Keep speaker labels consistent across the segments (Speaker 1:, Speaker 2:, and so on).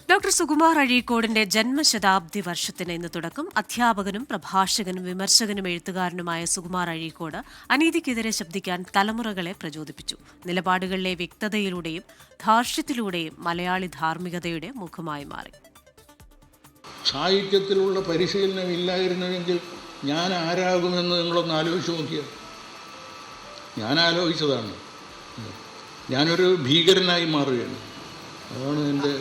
Speaker 1: Doctor Sukumar അഴീക്കോടിന്റെ ജന്മശതാബ്ദി വർഷത്തിന് ഇന്ന് തുടക്കം. അധ്യാപകനും പ്രഭാഷകനും വിമർശകനും എഴുത്തുകാരനുമായ സുകുമാർ അഴീക്കോട് അനീതിക്കെതിരെ ശബ്ദിക്കാൻ തലമുറകളെ പ്രചോദിപ്പിച്ചു. നിലപാടുകളിലെ വ്യക്തതയിലൂടെയും ധാർഷ്ട്യത്തിലൂടെയും മലയാളി ധാർമ്മികതയുടെ മുഖമായി മാറി.
Speaker 2: സാഹിത്യത്തിലുള്ള പരിശീലനം ഇല്ലായിരുന്നുവെങ്കിൽ ഞാൻ ആരാകുമെന്ന് നിങ്ങളൊന്ന് ആലോചിച്ച് നോക്കിയാൽ. ഞാൻ ആലോചിച്ചതാണ്, ഞാനൊരു ഭീകരനായി മാറുകയാണ്. അതാണ് എൻ്റെ.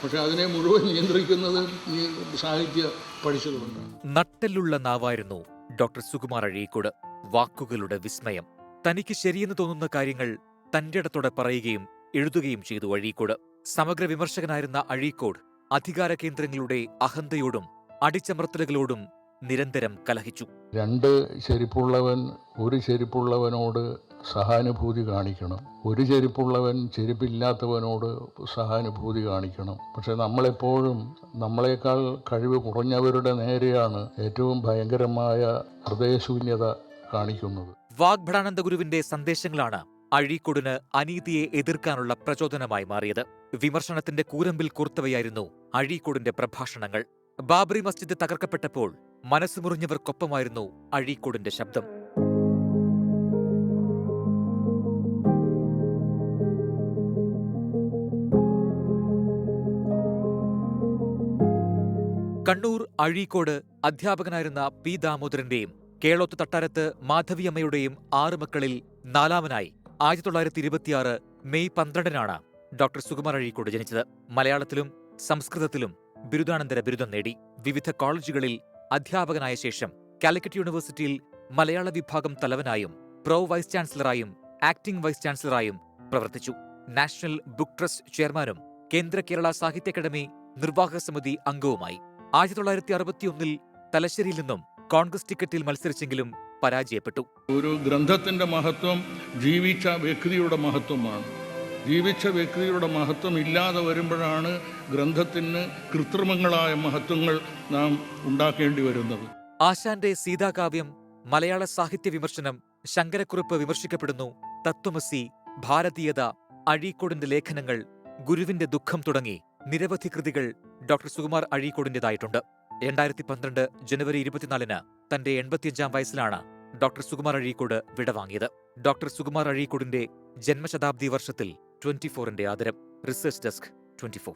Speaker 2: പക്ഷെ അതിനെ മുഴുവൻ നിയന്ത്രിക്കുന്നത് ഈ സാഹിത്യ പഠിച്ചതുകൊണ്ടാണ്.
Speaker 3: നട്ടെല്ലുള്ള നാവായിരുന്നു ഡോക്ടർ സുകുമാർ അഴീക്കോട്. വാക്കുകളുടെ വിസ്മയം. തനിക്ക് ശരിയെന്ന് തോന്നുന്ന കാര്യങ്ങൾ തന്റെ ഇടത്തോടെ പറയുകയും എഴുതുകയും ചെയ്തു അഴീക്കോട്. സമഗ്ര വിമർശകനായിരുന്ന അഴീക്കോട് അധികാര കേന്ദ്രങ്ങളുടെ അഹന്തയോടും അടിച്ചമർത്തലുകളോടും നിരന്തരം കലഹിച്ചു.
Speaker 2: രണ്ട് ചെരുപ്പുള്ളവൻ ഒരു ചെരുപ്പുള്ളവനോട് സഹാനുഭൂതി കാണിക്കണം, ഒരു ചെരുപ്പുള്ളവൻ ചെരുപ്പില്ലാത്തവനോട് സഹാനുഭൂതി കാണിക്കണം. പക്ഷെ നമ്മളെപ്പോഴും നമ്മളെക്കാൾ കഴിവ് കുറഞ്ഞവരുടെ നേരെയാണ് ഏറ്റവും ഭയങ്കരമായ ഹൃദയശൂന്യത കാണിക്കുന്നത്.
Speaker 3: വാഗ്ഭടാനന്ദ ഗുരുവിന്റെ സന്ദേശങ്ങളാണ് അഴീക്കോടിന് അനീതിയെ എതിർക്കാനുള്ള പ്രചോദനമായി മാറിയത്. വിമർശനത്തിന്റെ കൂരമ്പിൽ കൂർത്തവയായിരുന്നു അഴീക്കോടിന്റെ പ്രഭാഷണങ്ങൾ. ബാബറി മസ്ജിദ് തകർക്കപ്പെട്ടപ്പോൾ മനസ്സുമുറിഞ്ഞവർക്കൊപ്പമായിരുന്നു അഴീക്കോടിന്റെ ശബ്ദം. കണ്ണൂർ അഴീക്കോട് അധ്യാപകനായിരുന്ന പി ദാമോദരന്റെയും കേളോത്ത് തട്ടാരത്ത് മാധവിയമ്മയുടെയും 6 മക്കളിൽ 4-മനായി 1926 മെയ് 12-നാണ് ഡോക്ടർ സുകുമാർ അഴീക്കോട് ജനിച്ചത്. മലയാളത്തിലും സംസ്കൃതത്തിലും ബിരുദാനന്തര ബിരുദം നേടി. വിവിധ കോളേജുകളിൽ അധ്യാപകനായ ശേഷം കാലിക്കറ്റ് യൂണിവേഴ്സിറ്റിയിൽ മലയാള വിഭാഗം തലവനായും പ്രോ വൈസ് ചാൻസലറായും ആക്ടിംഗ് വൈസ് ചാൻസലറായും പ്രവർത്തിച്ചു. നാഷണൽ ബുക്ക് ട്രസ്റ്റ് ചെയർമാനും കേന്ദ്ര കേരള സാഹിത്യ അക്കാദമി നിർവാഹക സമിതി അംഗവുമായി. 1961-ൽ തലശ്ശേരിയിൽ നിന്നും കോൺഗ്രസ് ടിക്കറ്റിൽ മത്സരിച്ചെങ്കിലും പരാജയപ്പെട്ടു.
Speaker 2: ഒരു ഗ്രന്ഥത്തിന്റെ മഹത്വം ജീവിച്ച വ്യക്തിയുടെ മഹത്വമാണ്. ജീവിച്ച വ്യക്തിയുടെ മഹത്വം ഇല്ലാതെ വരുമ്പോഴാണ് ഗ്രന്ഥത്തിന് കൃത്രിമങ്ങളായ മഹത്വങ്ങൾ നാം ഉണ്ടാക്കേണ്ടി വരുന്നത്.
Speaker 3: ആശാന്റെ സീതാകാവ്യം, മലയാള സാഹിത്യ വിമർശനം, ശങ്കരക്കുറുപ്പ് വിമർശിക്കപ്പെടുന്നു, തത്വമസി, ഭാരതീയത, അഴീക്കോടിന്റെ ലേഖനങ്ങൾ, ഗുരുവിന്റെ ദുഃഖം തുടങ്ങി നിരവധി കൃതികൾ ഡോക്ടർ സുകുമാർ അഴീക്കോടിന്റേതായിട്ടുണ്ട്. 2012 ജനുവരി 24-ന് തന്റെ 85-ാം വയസ്സിലാണ് ഡോക്ടർ സുകുമാർ അഴീക്കോട് വിടവാങ്ങിയത്. ഡോക്ടർ സുകുമാർ അഴീക്കോടിന്റെ ജന്മശതാബ്ദി വർഷത്തിൽ 24-ന്റെ ആദരം. Research desk 24.